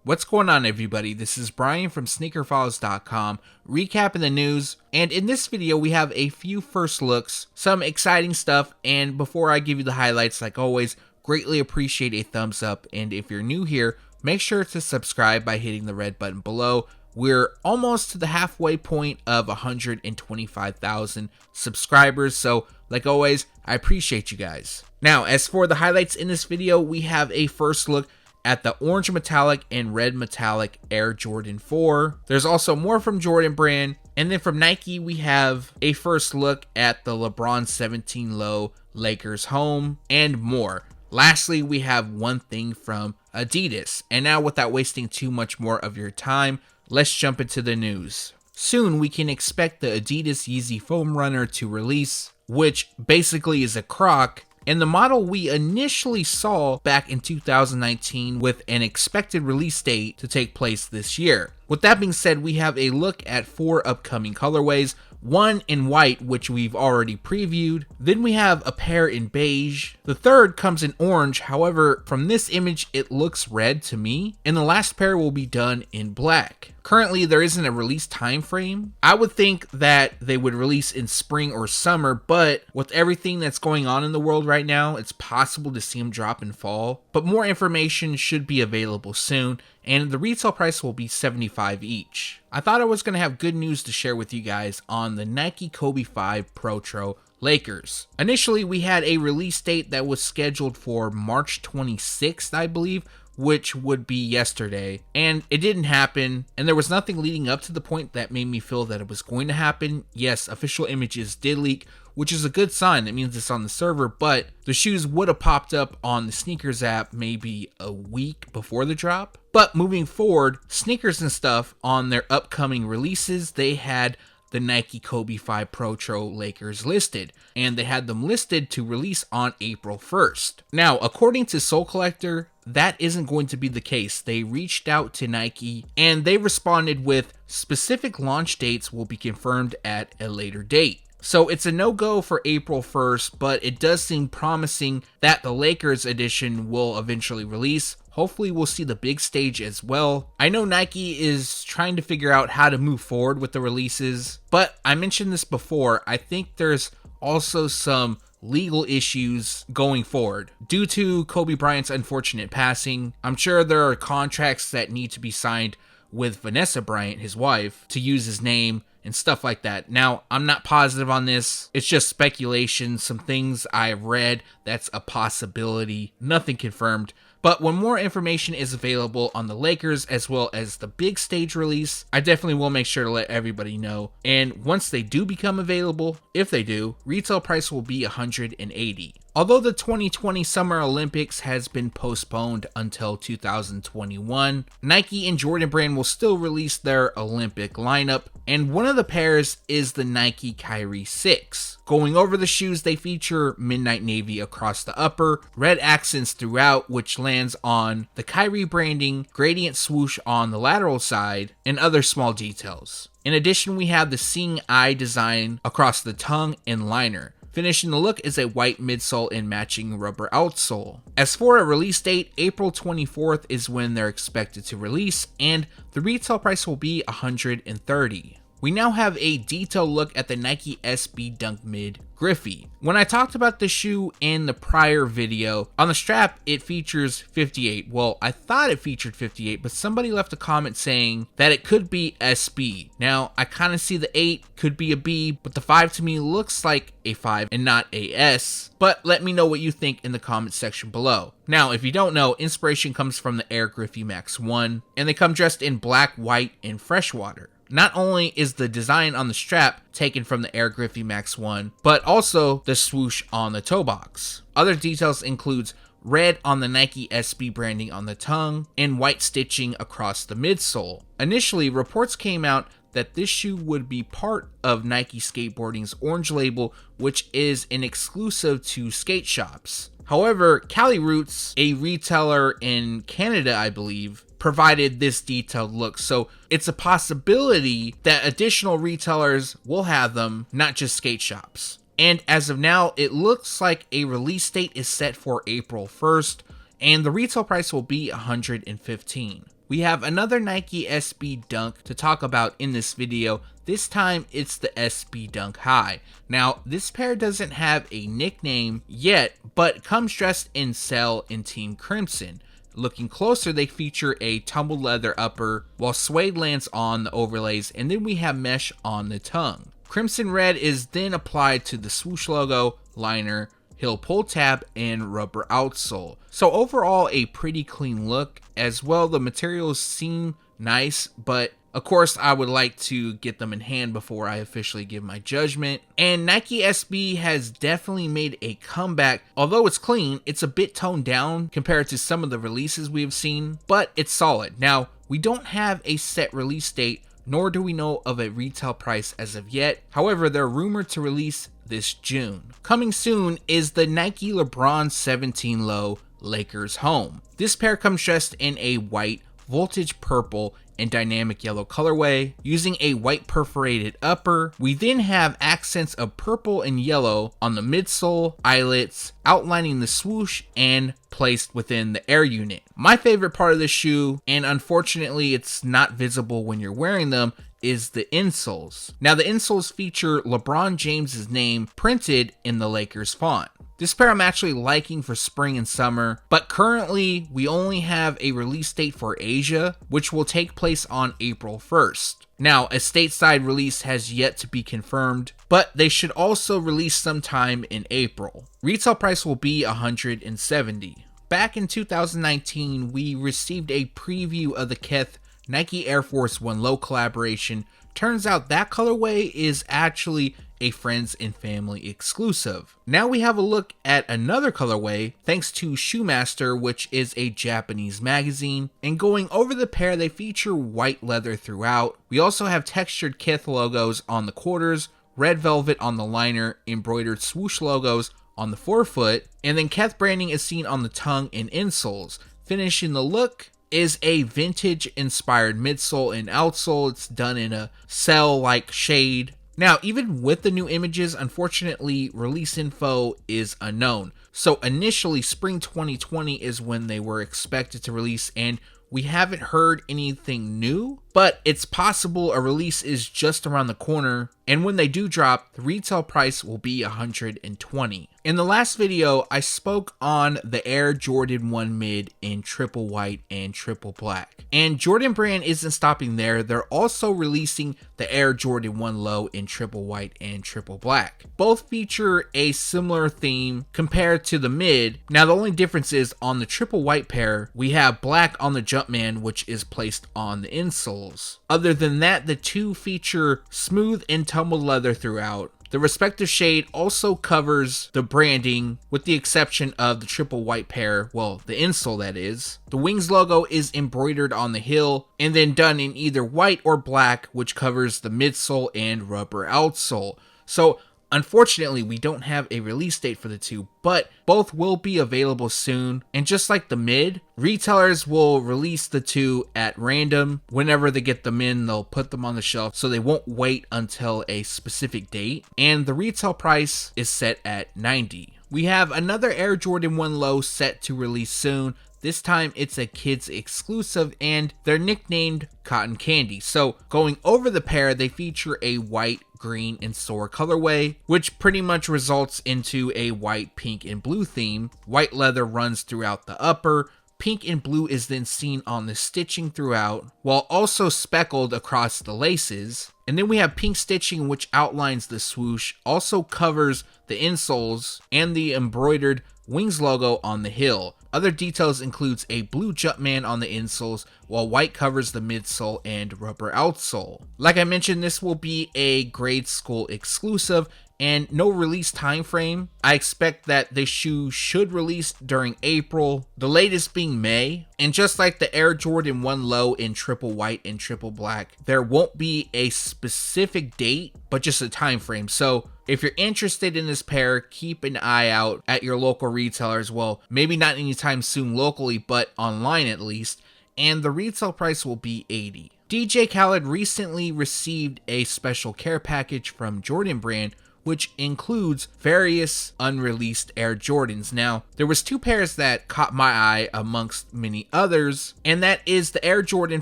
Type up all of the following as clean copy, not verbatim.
What's going on, everybody? This is Brian from SneakerFiles.com, recapping the news, and in this video we have a few first looks, some exciting stuff, and before I give you the highlights, like always, greatly appreciate a thumbs up, and if you're new here, make sure to subscribe by hitting the red button below. We're almost to the halfway point of 125,000 subscribers, so like always, I appreciate you guys. Now, as for the highlights in this video, we have a first look at the orange metallic and red metallic Air Jordan 4. There's also more from Jordan Brand. And then from Nike, we have a first look at the LeBron 17 low Lakers home and more. Lastly, we have one thing from Adidas. And now, without wasting too much more of your time, let's jump into the news. Soon, we can expect the Adidas Yeezy Foam Runner to release, which basically is a Croc, and the model we initially saw back in 2019 with an expected release date to take place this year. With that being said, we have a look at 4 upcoming colorways, one in white, which we've already previewed. Then we have a pair in beige. The third comes in orange, however, from this image, it looks red to me. And the last pair will be done in black. Currently, there isn't a release time frame. I would think that they would release in spring or summer, but with everything that's going on in the world right now, it's possible to see them drop in fall. But more information should be available soon, and the retail price will be $75 each. I thought I was going to have good news to share with you guys on the Nike Kobe 5 Protro Lakers. Initially, we had a release date that was scheduled for March 26th, I believe, which would be yesterday, and it didn't happen, and there was nothing leading up to the point that made me feel that it was going to happen. Yes, official images did leak, which is a good sign. That means it's on the server, but the shoes would have popped up on the sneakers app maybe a week before the drop. But moving forward, sneakers and stuff on their upcoming releases, they had the Nike Kobe 5 Protro Lakers listed, and they had them listed to release on April 1st. Now, according to Soul Collector, that isn't going to be the case. They reached out to Nike and they responded with specific launch dates will be confirmed at a later date. So it's a no-go for April 1st, but it does seem promising that the Lakers edition will eventually release. Hopefully we'll see the big stage as well. I know Nike is trying to figure out how to move forward with the releases, but I mentioned this before, I think there's also some legal issues going forward. Due to Kobe Bryant's unfortunate passing, I'm sure there are contracts that need to be signed with Vanessa Bryant, his wife, to use his name and stuff like that. Now, I'm not positive on this. It's just speculation, some things I've read, that's a possibility, nothing confirmed. But when more information is available on the Lakers as well as the big stage release, I definitely will make sure to let everybody know. And once they do become available, if they do, retail price will be $180. Although the 2020 Summer Olympics has been postponed until 2021, Nike and Jordan Brand will still release their Olympic lineup, and one of the pairs is the Nike Kyrie 6. Going over the shoes, they feature midnight navy across the upper, red accents throughout, which lands on the Kyrie branding, gradient swoosh on the lateral side, and other small details. In addition, we have the seeing eye design across the tongue and liner. Finishing the look is a white midsole and matching rubber outsole. As for a release date, April 24th is when they're expected to release, and the retail price will be $130. We now have a detailed look at the Nike SB Dunk Mid Griffey. When I talked about the shoe in the prior video, on the strap it features 58. Well, I thought it featured 58, but somebody left a comment saying that it could be SB. Now, I kind of see the 8 could be a B, but the 5 to me looks like a 5 and not a S. But let me know what you think in the comment section below. Now, if you don't know, inspiration comes from the Air Griffey Max 1, and they come dressed in black, white, and freshwater. Not only is the design on the strap taken from the Air Griffey Max 1, but also the swoosh on the toe box. Other details includes red on the Nike SB branding on the tongue, and white stitching across the midsole. Initially, reports came out that this shoe would be part of Nike Skateboarding's orange label, which is an exclusive to skate shops. However, Caliroots, a retailer in Canada, I believe, provided this detailed look, so it's a possibility that additional retailers will have them, not just skate shops. And as of now, it looks like a release date is set for April 1st, and the retail price will be $115. we have another Nike SB Dunk to talk about in this video. This time it's the SB Dunk High. Now this pair doesn't have a nickname yet, but comes dressed in Cell and Team Crimson. Looking closer, they feature a tumbled leather upper, while suede lands on the overlays, and then we have mesh on the tongue. Crimson red is then applied to the swoosh logo, liner, heel pull tab, and rubber outsole. So overall, a pretty clean look. As well, the materials seem nice, but of course I would like to get them in hand before I officially give my judgment. And Nike SB has definitely made a comeback. Although it's clean, it's a bit toned down compared to some of the releases we've seen, but it's solid. Now, we don't have a set release date, nor do we know of a retail price as of yet. However, they're rumored to release this June. Coming soon is the Nike Lebron 17 Low Lakers Home. This pair comes dressed in a white, voltage purple, and dynamic yellow colorway, using a white perforated upper. We then have accents of purple and yellow on the midsole, eyelets, outlining the swoosh, and placed within the air unit. My favorite part of the shoe, and unfortunately it's not visible when you're wearing them, is the insoles. Now the insoles feature LeBron James's name printed in the Lakers font. This pair I'm actually liking for spring and summer, but currently we only have a release date for Asia, which will take place on April 1st. Now, a stateside release has yet to be confirmed, but they should also release sometime in April. Retail price will be $170. Back in 2019, we received a preview of the Kith Nike Air Force 1 Low collaboration. Turns out that colorway is actually a friends and family exclusive. Now we have a look at another colorway thanks to Shoemaster, which is a Japanese magazine. And going over the pair, they feature white leather throughout. We also have textured Kith logos on the quarters, red velvet on the liner, embroidered swoosh logos on the forefoot, and then Kith branding is seen on the tongue and insoles. Finishing the look is a vintage inspired midsole and outsole. It's done in a cell-like shade. Now, even with the new images, unfortunately, release info is unknown. So initially, spring 2020 is when they were expected to release, and we haven't heard anything new, but it's possible a release is just around the corner, and when they do drop, the retail price will be $120. In the last video, I spoke on the Air Jordan 1 Mid in triple white and triple black. And Jordan Brand isn't stopping there, they're also releasing the Air Jordan 1 Low in triple white and triple black. Both feature a similar theme compared to the Mid. Now the only difference is on the triple white pair, we have black on the Jumpman, which is placed on the insoles. Other than that, the two feature smooth and tumbled leather throughout. The respective shade also covers the branding with the exception of the triple white pair, well, the insole that is. The Wings logo is embroidered on the heel and then done in either white or black, which covers the midsole and rubber outsole. So unfortunately, we don't have a release date for the two, but both will be available soon. And just like the Mid, retailers will release the two at random. Whenever they get them in, they'll put them on the shelf, so they won't wait until a specific date. And the retail price is set at $90. We have another Air Jordan 1 Low set to release soon. This time it's a kids exclusive and they're nicknamed Cotton Candy. So going over the pair, they feature a white, green, and soar colorway, which pretty much results into a white, pink, and blue theme. White leather runs throughout the upper. Pink and blue is then seen on the stitching throughout, while also speckled across the laces. And then we have pink stitching, which outlines the swoosh, also covers the insoles, and the embroidered Wings logo on the heel. Other details includes a blue Jumpman on the insoles, while white covers the midsole and rubber outsole. Like I mentioned, this will be a grade school exclusive and no release time frame. I expect that this shoe should release during April, the latest being May. And just like the Air Jordan 1 Low in triple white and triple black, there won't be a specific date, but just a time frame. So if you're interested in this pair, keep an eye out at your local retailers. Well, maybe not anytime soon locally, but online at least. And the retail price will be $80. DJ Khaled recently received a special care package from Jordan Brand, which includes various unreleased Air Jordans. Now, there was 2 pairs that caught my eye amongst many others, and that is the Air Jordan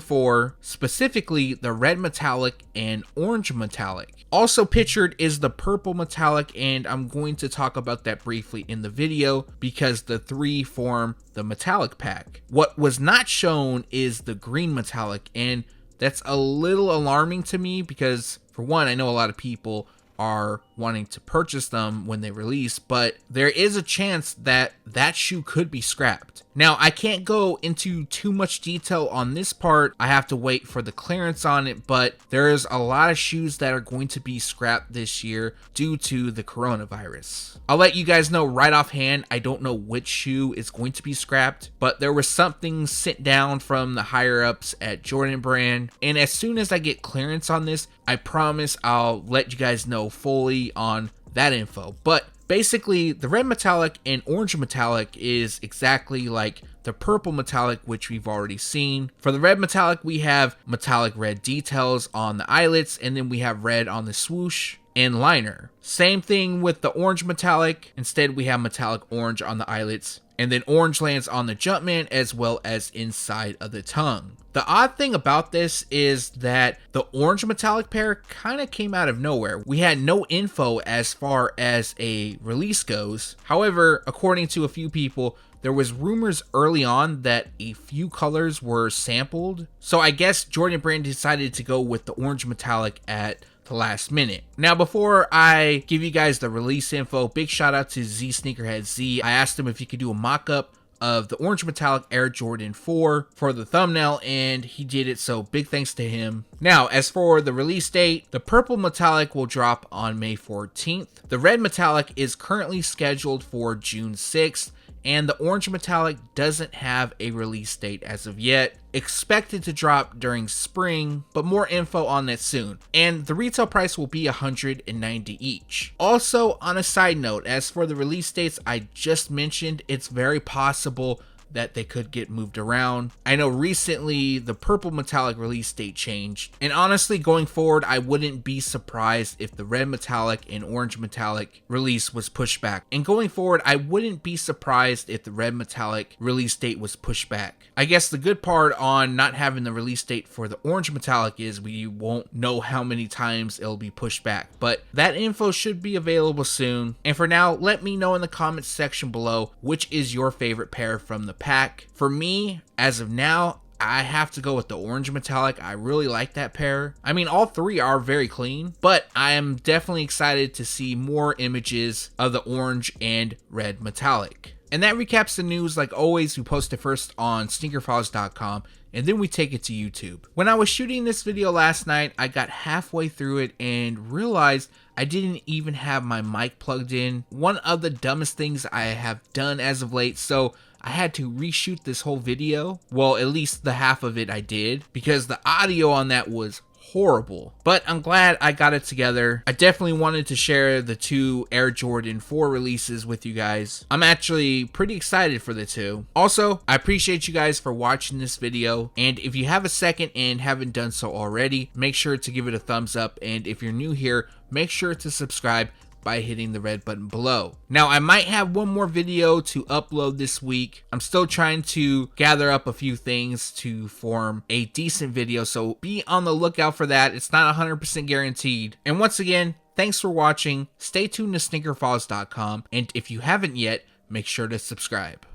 4, specifically the red metallic and orange metallic. Also pictured is the purple metallic, and I'm going to talk about that briefly in the video because the 3 form the metallic pack. What was not shown is the green metallic, and that's a little alarming to me because, for one, I know a lot of people are wanting to purchase them when they release, but there is a chance that that shoe could be scrapped. Now, I can't go into too much detail on this part. I have to wait for the clearance on it, but there is a lot of shoes that are going to be scrapped this year due to the coronavirus. I'll let you guys know right offhand, I don't know which shoe is going to be scrapped, but there was something sent down from the higher ups at Jordan Brand, and as soon as I get clearance on this, I promise I'll let you guys know fully on that info. But basically, the red metallic and orange metallic is exactly like the purple metallic, which we've already seen. For the red metallic, we have metallic red details on the eyelets, and then we have red on the swoosh and liner. Same thing with the orange metallic. Instead, we have metallic orange on the eyelets, and then orange lands on the Jumpman as well as inside of the tongue. The odd thing about this is that the orange metallic pair kind of came out of nowhere. We had no info as far as a release goes. However, according to a few people, there was rumors early on that a few colors were sampled. So I guess Jordan Brand decided to go with the orange metallic at the last minute. Now, before I give you guys the release info, big shout out to zsneakerheadz. I asked him if he could do a mock-up of the orange metallic Air Jordan 4 for the thumbnail, and he did it, so big thanks to him. Now, as for the release date, the purple metallic will drop on May 14th. The red metallic is currently scheduled for June 6th, and the orange metallic doesn't have a release date as of yet. Expected to drop during spring, but more info on that soon. And the retail price will be $190 each. Also, on a side note, as for the release dates I just mentioned, it's very possible that they could get moved around. I know recently the purple metallic release date changed, and honestly, going forward, I wouldn't be surprised if the red metallic and orange metallic release was pushed back. And going forward, I wouldn't be surprised if the red metallic release date was pushed back. I guess the good part on not having the release date for the orange metallic is we won't know how many times it'll be pushed back, but that info should be available soon. And for now, let me know in the comments section below which is your favorite pair from the pack. For me, as of now, I have to go with the orange metallic. I really like that pair. I mean, all 3 are very clean, but I am definitely excited to see more images of the orange and red metallic. And that recaps the news. Like always, we post it first on SneakerFiles.com, and then we take it to YouTube. When I was shooting this video last night, I got halfway through it and realized I didn't even have my mic plugged in. One of the dumbest things I have done as of late, so I had to reshoot this whole video. Well, at least the half of it I did, because the audio on that was horrible. But I'm glad I got it together. I definitely wanted to share the 2 Air Jordan 4 releases with you guys. I'm actually pretty excited for the 2. Also, I appreciate you guys for watching this video, and if you have a second and haven't done so already, make sure to give it a thumbs up, and if you're new here, make sure to subscribe by hitting the red button below. Now, I might have one more video to upload this week. I'm still trying to gather up a few things to form a decent video, so be on the lookout for that. It's not 100% guaranteed. And once again, thanks for watching. Stay tuned to SneakerFiles.com, and if you haven't yet, make sure to subscribe.